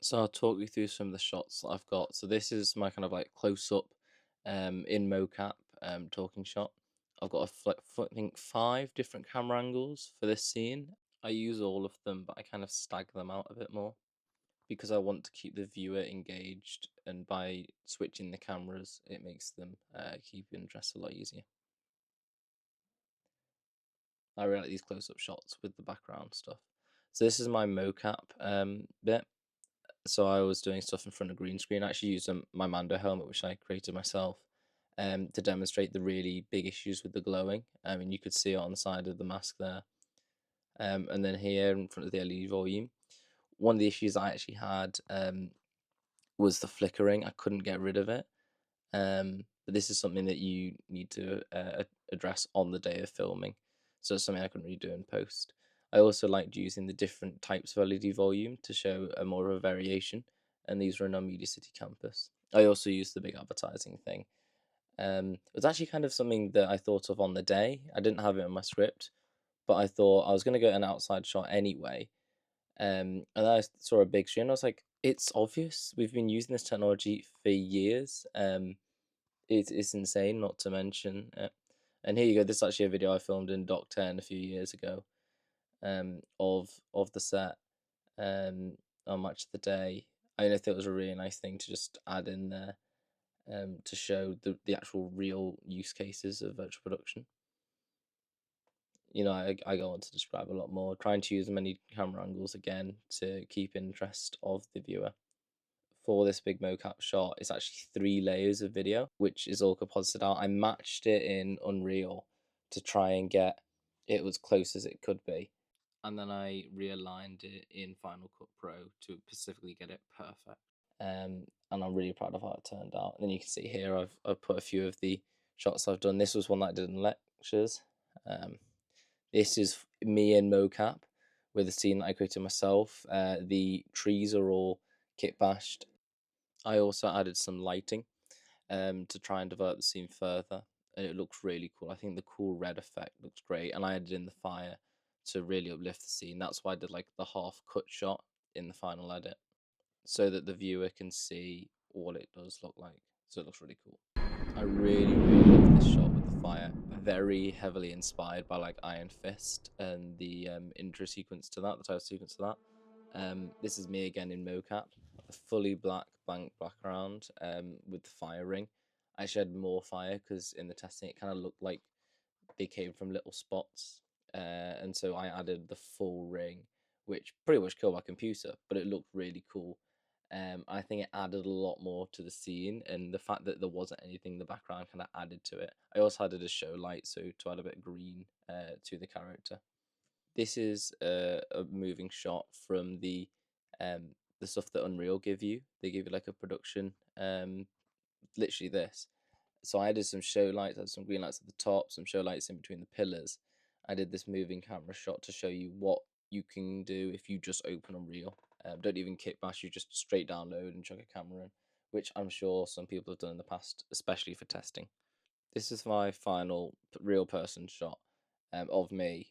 So I'll talk you through some of the shots that I've got. So this is my kind of like close up in mocap talking shot. I've got I think 5 different camera angles for this scene. I use all of them, but I kind of stagger them out a bit more because I want to keep the viewer engaged, and by switching the cameras, it makes them keep interest a lot easier. I really like these close up shots with the background stuff. So this is my mocap bit. So I was doing stuff in front of green screen. I actually used my Mando helmet, which I created myself, to demonstrate the really big issues with the glowing. And you could see it on the side of the mask there. And then here in front of the LED volume, one of the issues I actually had was the flickering. I couldn't get rid of it. But this is something that you need to address on the day of filming. So it's something I couldn't really do in post. I also liked using the different types of LED volume to show a more of a variation, and these were in our Media City campus. I also used the big advertising thing. It was actually kind of something that I thought of on the day. I didn't have it in my script, but I thought I was going to get an outside shot anyway. And then I saw a big screen. I was like, it's obvious. We've been using this technology for years. It's insane, not to mention. And here you go. This is actually a video I filmed in Doc 10 a few years ago, of the set, on Match of the Day. I think it was a really nice thing to just add in there, to show the actual real use cases of virtual production. I go on to describe a lot more, trying to use many camera angles again to keep interest of the viewer. For this big mocap shot, it's actually 3 layers of video, which is all composited out. I matched it in Unreal to try and get it as close as it could be, and then I realigned it in Final Cut Pro to specifically get it perfect. And I'm really proud of how it turned out. And then you can see here I've put a few of the shots I've done. This was one that I did in lectures. This is me in mocap with a scene that I created myself. The trees are all kit bashed. I also added some lighting to try and develop the scene further, and it looks really cool. I think the cool red effect looks great, and I added in the fire to really uplift the scene. That's why I did like the half cut shot in the final edit, so that the viewer can see what it does look like. So it looks really cool. I really, really love this shot with the fire. Very heavily inspired by like Iron Fist and the intro sequence to that, the title sequence to that. This is me again in mocap, a fully black blank background, with the fire ring. I actually had more fire because in the testing it kind of looked like they came from little spots, and so I added the full ring, which pretty much killed my computer, but it looked really cool. I think it added a lot more to the scene, and the fact that there wasn't anything in the background kind of added to it. I also added a show light, so to add a bit of green to the character. This is a moving shot from the stuff that Unreal give you. They give you like a production, literally this. So I did some show lights, I had some green lights at the top, some show lights in between the pillars. I did this moving camera shot to show you what you can do if you just open Unreal. Don't even kit bash, you just straight download and chuck a camera in, which I'm sure some people have done in the past, especially for testing. This is my final real person shot of me,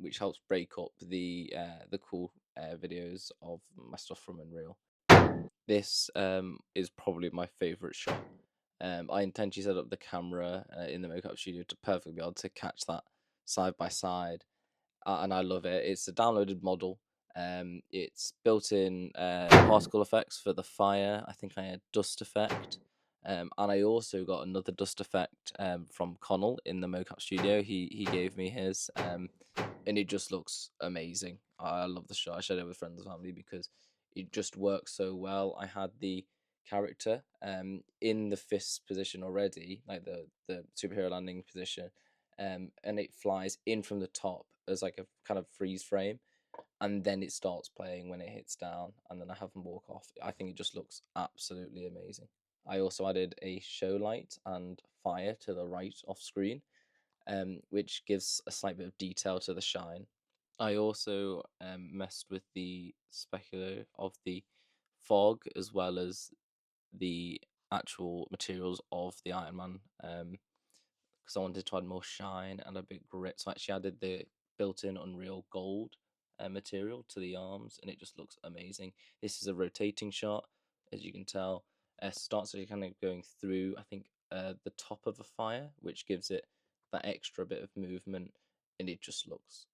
which helps break up the cool videos of my stuff from Unreal. This is probably my favorite shot. I intentionally set up the camera in the mocap studio to perfectly be able to catch that side by side, and I love it. It's a downloaded model. It's built-in particle effects for the fire. I think I had dust effect, and I also got another dust effect from Connell in the mocap studio. He gave me his, and it just looks amazing. I love the shot. I shared it with friends and family because it just works so well. I had the character in the fist position already, like the superhero landing position, and it flies in from the top as like a kind of freeze frame, and then it starts playing when it hits down, and then I have them walk off. I think it just looks absolutely amazing. I also added a show light and fire to the right off screen, which gives a slight bit of detail to the shine. I also messed with the specular of the fog as well as the actual materials of the Iron Man, because I wanted to add more shine and a bit grit. So I actually added the built-in Unreal Gold material to the arms, and it just looks amazing. This is a rotating shot, as you can tell. Starts actually kind of going through, I think, the top of a fire, which gives it that extra bit of movement, and it just looks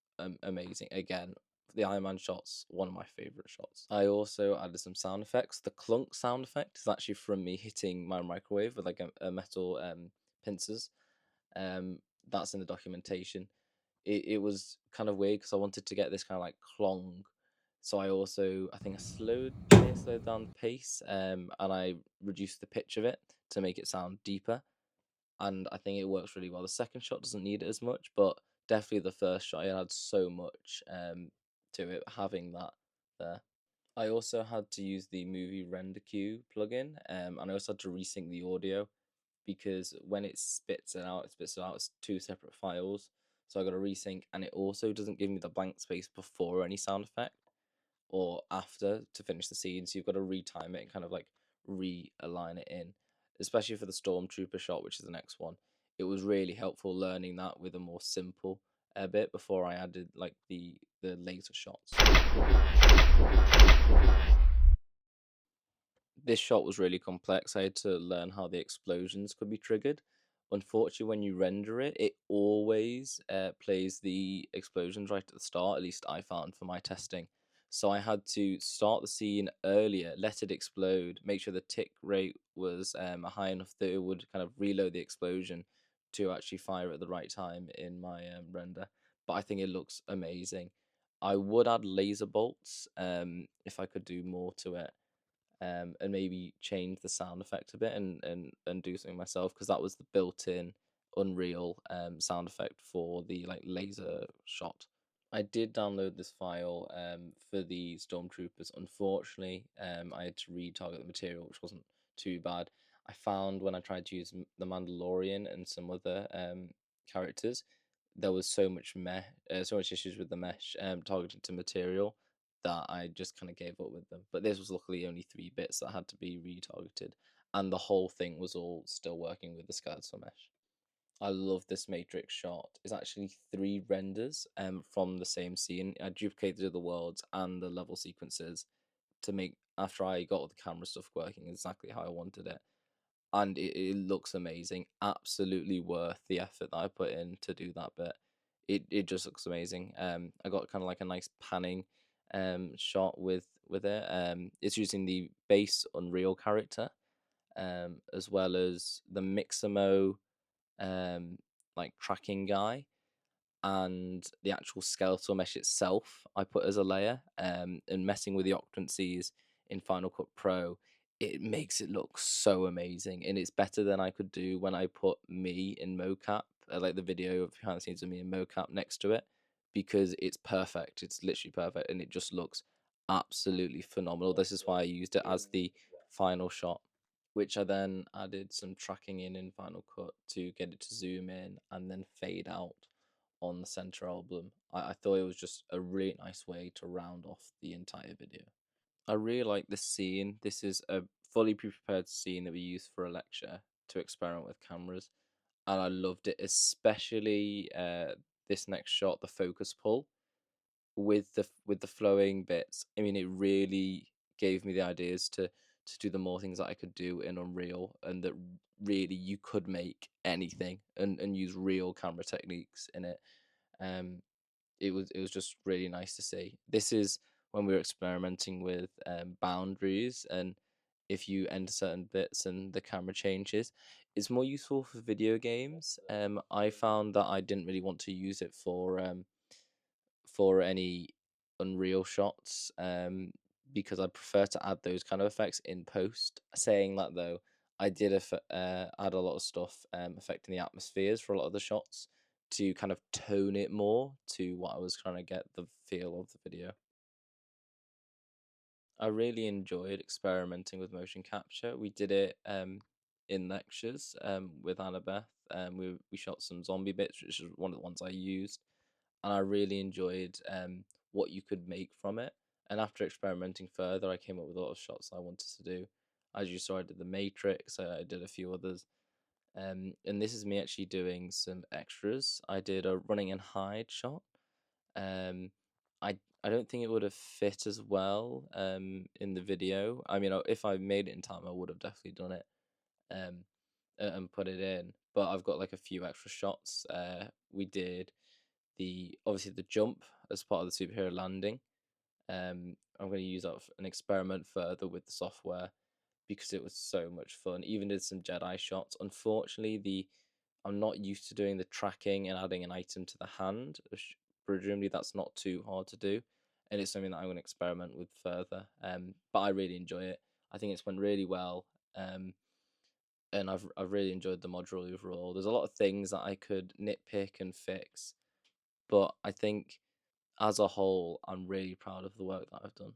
amazing. Again, the Iron Man shots, one of my favorite shots. I also added some sound effects. The clunk sound effect is actually from me hitting my microwave with like a metal pincers. That's in the documentation. It was kind of weird because I wanted to get this kind of like clong. So I think I think I slowed down the pace, and I reduced the pitch of it to make it sound deeper. And I think it works really well. The second shot doesn't need it as much, but definitely the first shot, it had so much to it, having that there. I also had to use the movie render queue plugin, and I also had to resync the audio because when it spits it out as two separate files. So I got to resync, and it also doesn't give me the blank space before any sound effect or after to finish the scene. So you've got to retime it and kind of like realign it in, especially for the stormtrooper shot, which is the next one. It was really helpful learning that with a more simple bit before I added like the laser shots. This shot was really complex. I had to learn how the explosions could be triggered. Unfortunately, when you render it, it always plays the explosions right at the start, at least I found for my testing. So I had to start the scene earlier, let it explode, make sure the tick rate was high enough that it would kind of reload the explosion to actually fire at the right time in my render. But I think it looks amazing. I would add laser bolts if I could do more to it, and maybe change the sound effect a bit and do something myself, because that was the built-in Unreal sound effect for the like laser shot. I did download this file for the stormtroopers. Unfortunately, I had to retarget the material, which wasn't too bad. I found when I tried to use the Mandalorian and some other characters, there was so much issues with the mesh targeted to material that I just kind of gave up with them. But this was luckily only 3 bits that had to be retargeted, and the whole thing was all still working with the Skeletal mesh. I love this matrix shot. It's actually 3 renders from the same scene. I duplicated the worlds and the level sequences to make, after I got all the camera stuff working exactly how I wanted it. And it looks amazing. Absolutely worth the effort that I put in to do that bit. It just looks amazing. I got kind of like a nice panning shot with it. It's using the base Unreal character as well as the Mixamo um, like tracking guy, and the actual skeletal mesh itself I put as a layer, and messing with the occupancies in Final Cut Pro, it makes it look so amazing, and it's better than I could do when I put me in mocap, like the video of behind the scenes of me in mocap next to it, because it's perfect. It's literally perfect, and it just looks absolutely phenomenal. This is why I used it as the final shot, which I then added some tracking in Final Cut to get it to zoom in and then fade out on the center album. I thought it was just a really nice way to round off the entire video. I really like this scene. This is a fully pre-prepared scene that we used for a lecture to experiment with cameras, and I loved it, especially this next shot, the focus pull with the flowing bits. I mean, it really gave me the ideas to do the more things that I could do in Unreal, and that really you could make anything and use real camera techniques in it. Um, it was just really nice to see. This is when we were experimenting with boundaries, and if you enter certain bits and the camera changes, it's more useful for video games. I found that I didn't really want to use it for any Unreal shots, because I prefer to add those kind of effects in post. Saying that though, I did add a lot of stuff affecting the atmospheres for a lot of the shots to kind of tone it more to what I was trying to get the feel of the video. I really enjoyed experimenting with motion capture. We did it in lectures with Annabeth. We shot some zombie bits, which is one of the ones I used, and I really enjoyed what you could make from it. And after experimenting further, I came up with a lot of shots I wanted to do. As you saw, I did the Matrix. I did a few others. And this is me actually doing some extras. I did a running and hide shot. Um, I I don't think it would have fit as well in the video. I mean, if I made it in time, I would have definitely done it um and put it in. But I've got like a few extra shots. We did the obviously the jump as part of the superhero landing. I'm going to use that an experiment further with the software because it was so much fun. Even did some Jedi shots. Unfortunately, I'm not used to doing the tracking and adding an item to the hand. Presumably, that's not too hard to do, and it's something that I'm going to experiment with further. But I really enjoy it. I think it's went really well. And I've really enjoyed the module overall. There's a lot of things that I could nitpick and fix, but I think as a whole, I'm really proud of the work that I've done.